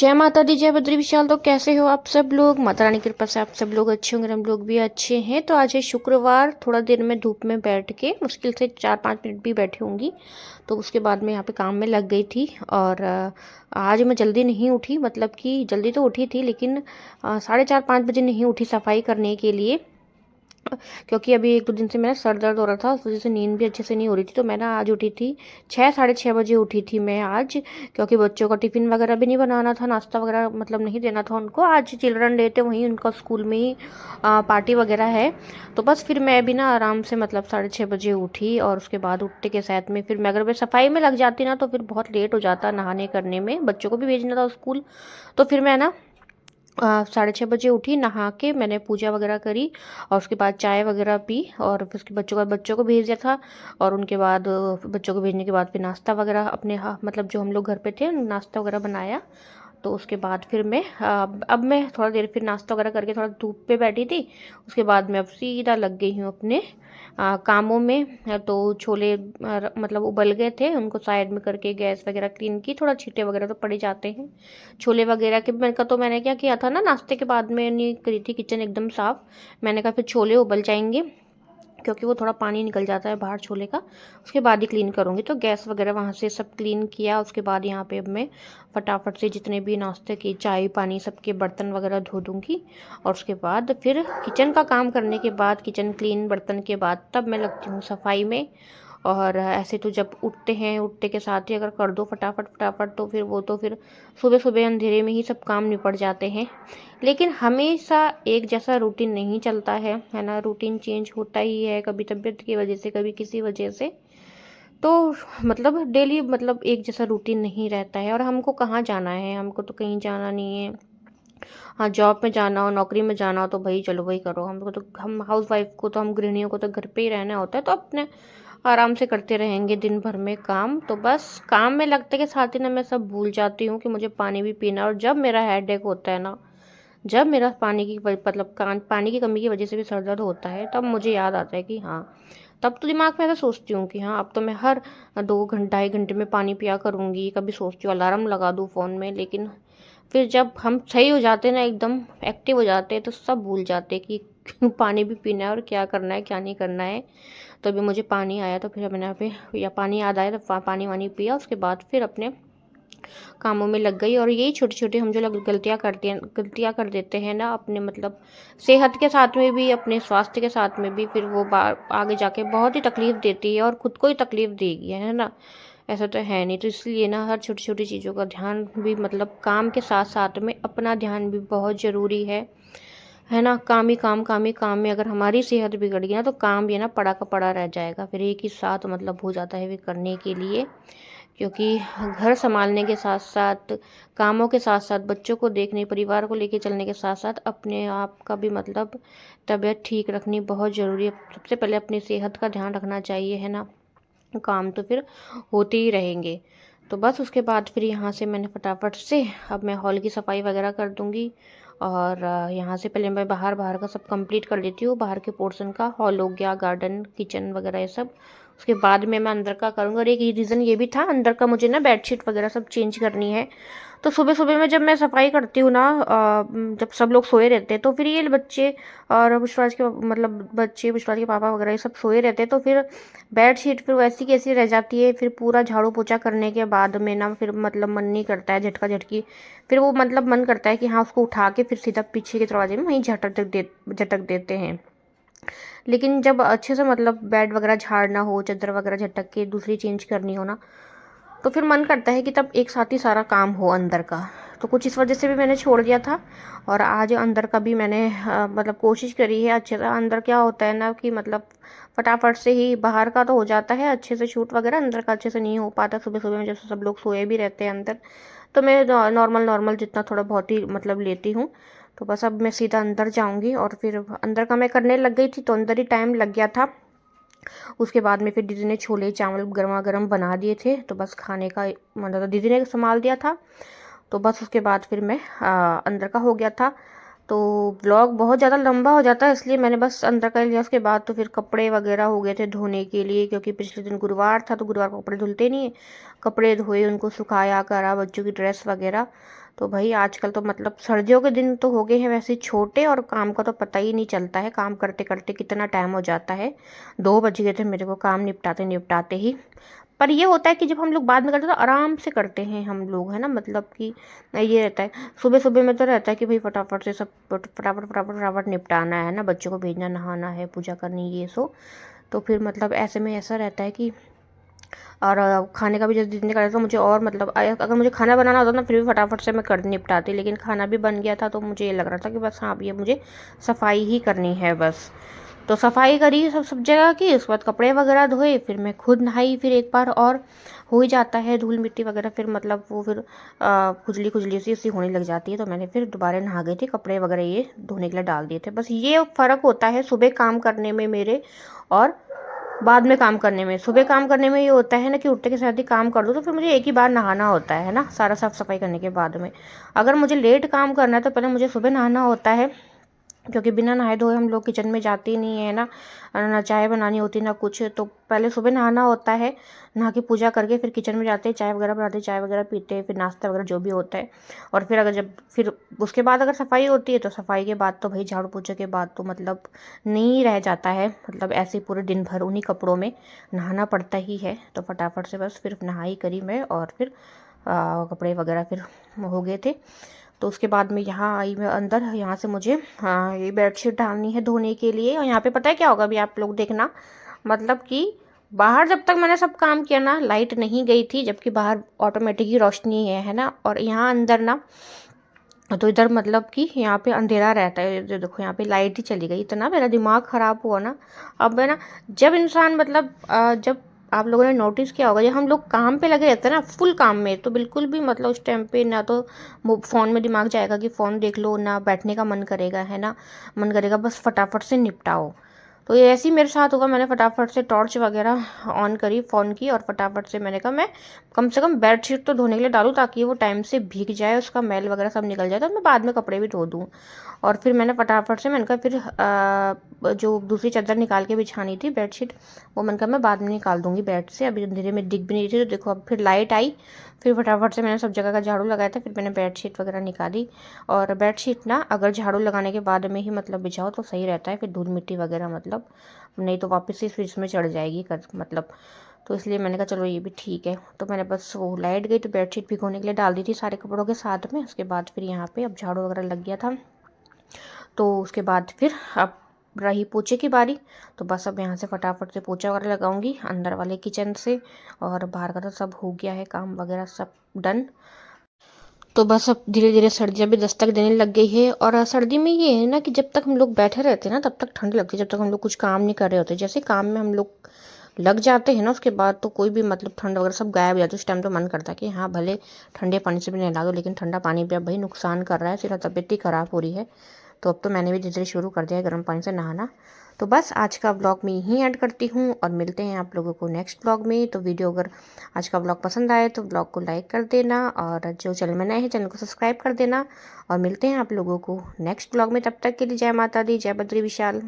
जय माता दी, जय बद्री विशाल। तो कैसे हो आप सब लोग? माता रानी की कृपा से आप सब लोग अच्छे होंगे, हम लोग भी अच्छे हैं। तो आज है शुक्रवार, थोड़ा देर में धूप में बैठ के मुश्किल से 4-5 मिनट भी बैठी होंगी। तो उसके बाद मैं यहाँ पे काम में लग गई थी। और आज मैं जल्दी नहीं उठी, मतलब कि जल्दी तो उठी थी लेकिन 4:30-5 बजे नहीं उठी सफाई करने के लिए, क्योंकि अभी 1-2 दिन से मेरा सर दर्द हो रहा था, उस वजह से नींद भी अच्छे से नहीं हो रही थी। तो मैं ना आज उठी थी 6-6:30 बजे उठी थी मैं आज, क्योंकि बच्चों का टिफ़िन वगैरह भी नहीं बनाना था, नाश्ता वगैरह मतलब नहीं देना था उनको। आज चिल्ड्रन डे थे, वहीं उनका स्कूल में ही पार्टी वगैरह है। तो बस फिर मैं भी ना आराम से मतलब 6:30 बजे उठी। और उसके बाद उठने के साथ में फिर मैं अगर मैं सफाई में लग जाती ना तो फिर बहुत लेट हो जाता नहाने करने में, बच्चों को भी भेजना था स्कूल। तो फिर मैं ना 6:30 बजे उठी, नहा के मैंने पूजा वगैरह करी और उसके बाद चाय वगैरह पी। और फिर उसके बच्चों को भेज दिया था। और उनके बाद बच्चों को भेजने के बाद फिर नाश्ता वगैरह अपने मतलब जो हम लोग घर पे थे नाश्ता वगैरह बनाया। तो उसके बाद फिर मैं अब मैं थोड़ा देर फिर नाश्ता वगैरह करके थोड़ा धूप पे बैठी थी। उसके बाद मैं अब सीधा लग गई हूँ अपने कामों में। तो छोले मतलब उबल गए थे, उनको साइड में करके गैस वगैरह क्लीन की। थोड़ा छींटे वगैरह तो पड़ जाते हैं छोले वगैरह के। मैंने क्या किया था ना, नाश्ते के बाद में नहीं करी थी किचन एकदम साफ़। मैंने कहा फिर छोले उबल जाएंगे, क्योंकि वो थोड़ा पानी निकल जाता है बाहर छोले का, उसके बाद ही क्लीन करूँगी। तो गैस वगैरह वहाँ से सब क्लीन किया। उसके बाद यहाँ पे अब मैं फटाफट से जितने भी नाश्ते की चाय पानी सबके बर्तन वगैरह धो दूँगी। और उसके बाद फिर किचन का काम करने के बाद, किचन क्लीन बर्तन के बाद, तब मैं लगती हूँ सफाई में। और ऐसे तो जब उठते हैं, उठते के साथ ही अगर कर दो फटाफट फटाफट तो फिर वो तो फिर सुबह सुबह अंधेरे में ही सब काम निपट जाते हैं। लेकिन हमेशा एक जैसा रूटीन नहीं चलता है ना। रूटीन चेंज होता ही है, कभी तबीयत की वजह से, कभी किसी वजह से। तो मतलब डेली मतलब एक जैसा रूटीन नहीं रहता है। और हमको कहाँ जाना है, हमको तो कहीं जाना नहीं है। हाँ, जॉब में जाना हो, नौकरी में जाना हो तो भाई चलो वही करो। हमको तो, हम हाउस वाइफ को तो, हम गृहिणियों को तो घर पे ही रहना होता है। तो अपने आराम से करते रहेंगे दिन भर में काम। तो बस काम में लगते के साथ ही ना मैं सब भूल जाती हूँ कि मुझे पानी भी पीना है। और जब मेरा हेडेक होता है ना, जब मेरा पानी की कमी की वजह से भी सर दर्द होता है, तब मुझे याद आता है कि हाँ, तब तो दिमाग में ऐसा सोचती हूँ कि हाँ अब तो मैं हर 2 घंटे 2.5 घंटे में पानी पिया करूँगी। कभी सोचती हूँ अलार्म लगा दूँ फ़ोन में। लेकिन फिर जब हम सही हो जाते हैं ना, एकदम एक्टिव हो जाते हैं, तो सब भूल जाते हैं कि पानी भी पीना है और क्या करना है क्या नहीं करना है। तो अभी मुझे पानी आया तो फिर मैंने यहाँ पे, या पानी याद आया तो पानी वानी पिया। उसके बाद फिर अपने कामों में लग गई। और यही छोटी छोटी हम जो लोग गलतियाँ कर देते हैं ना अपने मतलब सेहत के साथ में भी, अपने स्वास्थ्य के साथ में भी, फिर वो आगे जाके बहुत ही तकलीफ़ देती है और ख़ुद को ही तकलीफ़ देगी, है ना। ऐसा तो है नहीं। तो इसलिए ना हर छोटी छोटी चीज़ों का ध्यान भी, मतलब काम के साथ साथ में अपना ध्यान भी बहुत ज़रूरी है ना। काम ही काम, काम ही काम में अगर हमारी सेहत बिगड़ गई ना तो काम भी ना पड़ा का पड़ा रह जाएगा। फिर एक ही साथ मतलब हो जाता है वे करने के लिए, क्योंकि घर संभालने के साथ साथ, कामों के साथ साथ, बच्चों को देखने, परिवार को लेके चलने के साथ साथ अपने आप का भी मतलब तबीयत ठीक रखनी बहुत ज़रूरी है। सबसे पहले अपनी सेहत का ध्यान रखना चाहिए, है ना। काम तो फिर होते ही रहेंगे। तो बस उसके बाद फिर यहाँ से मैंने फटाफट से अब मैं हॉल की सफाई वगैरह कर दूँगी। और यहाँ से पहले मैं बाहर बाहर का सब कंप्लीट कर लेती हूँ। बाहर के पोर्शन का हॉल हो गया, गार्डन, किचन वगैरह ये सब। उसके बाद में मैं अंदर का करूँगी। और एक रीज़न ये भी था, अंदर का मुझे ना बेडशीट वगैरह सब चेंज करनी है। तो सुबह सुबह में जब मैं सफाई करती हूँ ना, जब सब लोग सोए रहते हैं, तो फिर ये बच्चे और पुष्पराज के मतलब बच्चे, पुष्पराज के पापा वगैरह ये सब सोए रहते हैं। तो फिर बेडशीट फिर वैसी कैसी रह जाती है। फिर पूरा झाड़ू पोछा करने के बाद में ना फिर मतलब मन नहीं करता है, झटका झटकी। फिर वो मतलब मन करता है कि हाँ उसको उठा के फिर सीधा पीछे के दरवाजे में वहीं झटक देते हैं। लेकिन जब अच्छे से मतलब बेड वगैरह झाड़ना हो, चादर वगैरह झटक के दूसरी चेंज करनी हो ना, तो फिर मन करता है कि तब एक साथ ही सारा काम हो अंदर का। तो कुछ इस वजह से भी मैंने छोड़ दिया था। और आज अंदर का भी मैंने मतलब कोशिश करी है अच्छे से। अंदर क्या होता है ना कि मतलब फटाफट से ही, बाहर का तो हो जाता है अच्छे से शूट वगैरह, अंदर का अच्छे से नहीं हो पाता सुबह सुबह में, जैसे सब लोग सोए भी रहते हैं अंदर। तो मैं नॉर्मल नॉर्मल जितना थोड़ा बहुत ही मतलब लेती हूँ। तो बस अब मैं सीधा अंदर जाऊँगी। और फिर अंदर का मैं करने लग गई थी तो अंदर ही टाइम लग गया था। उसके बाद में फिर दीदी ने छोले चावल गर्मा गर्म बना दिए थे, तो बस खाने का मतलब दीदी ने संभाल दिया था। तो बस उसके बाद फिर मैं अंदर का हो गया था। तो ब्लॉग बहुत ज़्यादा लंबा हो जाता है, इसलिए मैंने बस अंदर का लिया। उसके बाद तो फिर कपड़े वगैरह हो गए थे धोने के लिए, क्योंकि पिछले दिन गुरुवार था तो गुरुवार को कपड़े धुलते नहीं है। कपड़े धोए, उनको सुखाया करा, बच्चों की ड्रेस वगैरह। तो भाई आजकल तो मतलब सर्दियों के दिन तो हो गए हैं वैसे छोटे, और काम का तो पता ही नहीं चलता है, काम करते करते कितना टाइम हो जाता है। 2 बज गए थे मेरे को काम निपटाते निपटाते ही। पर ये होता है कि जब हम लोग बाद में करते हैं तो आराम से करते हैं हम लोग, है ना, मतलब कि ये रहता है। सुबह सुबह में तो रहता है कि भाई फटाफट से सब फटाफट फटाफट फटाफट निपटाना है ना, बच्चों को भेजना, नहाना है, पूजा करनी, ये सो। तो फिर मतलब ऐसे में ऐसा रहता है कि, और खाने का भी जल्दी जल्दी कर, तो मुझे और मतलब अगर मुझे खाना बनाना होता ना फिर भी फटाफट से मैं कर निपटाती, लेकिन खाना भी बन गया था तो मुझे ये लग रहा था कि बस हाँ अब ये मुझे सफाई ही करनी है बस। तो सफाई करी सब सब जगह की, उसके बाद कपड़े वगैरह धोए, फिर मैं खुद नहाई, फिर एक बार और हो ही जाता है धूल मिट्टी वगैरह, फिर मतलब वो फिर खुजली खुजली सी उसी होने लग जाती है, तो मैंने फिर दोबारा नहा गई थी, कपड़े वगैरह ये धोने के लिए डाल दिए थे। बस ये फ़र्क होता है सुबह काम करने में मेरे और बाद में काम करने में। सुबह काम करने में ये होता है ना कि उठते के साथ ही काम कर दो, तो फिर मुझे एक ही बार नहाना होता है ना, सारा साफ सफाई करने के बाद में। अगर मुझे लेट काम करना है तो पहले मुझे सुबह नहाना होता है, क्योंकि बिना नहाए धोए हम लोग किचन में जाते ही नहीं है ना, ना चाय बनानी होती ना कुछ, तो पहले सुबह नहाना होता है। नहा के पूजा करके फिर किचन में जाते हैं, चाय वगैरह बनाते हैं, चाय वगैरह पीते हैं, फिर नाश्ता वगैरह जो भी होता है। और फिर अगर जब फिर उसके बाद अगर सफाई होती है तो सफाई के बाद तो भाई झाड़ू पोछे के बाद तो मतलब नहीं रह जाता है, मतलब ऐसे पूरे दिन भर उन्हीं कपड़ों में नहाना पड़ता ही है। तो फटाफट से बस फिर नहाई करी मैं, और फिर कपड़े वगैरह फिर हो गए थे। तो उसके बाद में यहाँ आई मैं अंदर, यहाँ से मुझे हाँ ये बेडशीट डालनी है धोने के लिए। और यहाँ पे पता है क्या होगा, अभी आप लोग देखना, मतलब कि बाहर जब तक मैंने सब काम किया ना लाइट नहीं गई थी, जबकि बाहर ऑटोमेटिक ही रोशनी है ना, और यहाँ अंदर ना तो इधर मतलब कि यहाँ पे अंधेरा रहता है। जो देखो यहाँ पे लाइट ही चली गई, इतना मेरा दिमाग ख़राब हुआ ना। अब है ना, जब इंसान मतलब जब आप लोगों ने नोटिस किया होगा, जब हम लोग काम पे लगे रहते हैं ना फुल काम में, तो बिल्कुल भी मतलब उस टाइम पे ना तो फ़ोन में दिमाग जाएगा कि फ़ोन देख लो, ना बैठने का मन करेगा, है ना, मन करेगा बस फटाफट से निपटाओ। तो ये ऐसे ही मेरे साथ होगा, मैंने फटाफट से टॉर्च वगैरह ऑन करी फ़ोन की, और फटाफट से मैंने कहा मैं कम से कम बेडशीट तो धोने के लिए डालूँ, ताकि वो टाइम से भीग जाए, उसका मैल वगैरह सब निकल जाए, तो मैं बाद में कपड़े भी धो दूँ। और फिर मैंने फटाफट से मैंने कहा फिर जो दूसरी चादर निकाल के बिछानी थी बेडशीट, वो मैंने कहा मैं बाद में निकाल दूँगी बेड से, अभी अंधेरे में दिख भी नहीं थी। तो देखो अब फिर लाइट आई, फिर फटाफट से मैंने सब जगह का झाड़ू लगाया था, फिर मैंने बेडशीट वगैरह निकाली। और बेडशीट ना अगर झाड़ू लगाने के बाद में ही मतलब बिछाओ तो सही रहता है, फिर धूल मिट्टी वगैरह मतलब नहीं तो वापस से फ्रिज में चढ़ जाएगी मतलब। तो इसलिए मैंने कहा चलो ये भी ठीक है। तो मैंने बस वो लाइट गई तो बेडशीट भिगोने के लिए डाल दी थी सारे कपड़ों के साथ में। उसके बाद फिर यहाँ पे अब झाड़ू वगैरह लग गया था, तो उसके बाद फिर अब रही पोछे की बारी। तो बस अब यहाँ से फटाफट से पोछा वगैरह लगाऊंगी अंदर वाले किचन से, और बाहर का तो सब हो गया है काम वगैरह सब डन। तो बस अब धीरे धीरे सर्दियाँ भी दस्तक देने लग गई है। और सर्दी में ये है ना कि जब तक हम लोग बैठे रहते हैं ना तब तक ठंड लगती है, जब तक हम लोग कुछ काम नहीं कर रहे होते। जैसे काम में हम लोग लग जाते हैं ना उसके बाद तो कोई भी मतलब ठंड वगैरह सब गायब हो जाती है। उस टाइम तो मन करता है कि हाँ भले ठंडे पानी से भी नहला दो, लेकिन ठंडा पानी भी अब भाई नुकसान कर रहा है, सिर्फ तबीयत ही ख़राब हो रही है। तो अब तो मैंने भी धीरे धीरे शुरू कर दिया है गर्म पानी से नहाना। तो बस आज का ब्लॉग मैं यहीं ऐड करती हूँ, और मिलते हैं आप लोगों को नेक्स्ट ब्लॉग में। तो वीडियो अगर आज का ब्लॉग पसंद आए तो ब्लॉग को लाइक कर देना, और जो चैनल में नए हैं चैनल को सब्सक्राइब कर देना। और मिलते हैं आप लोगों को नेक्स्ट ब्लॉग में, तब तक के लिए जय माता दी, जय बद्री विशाल।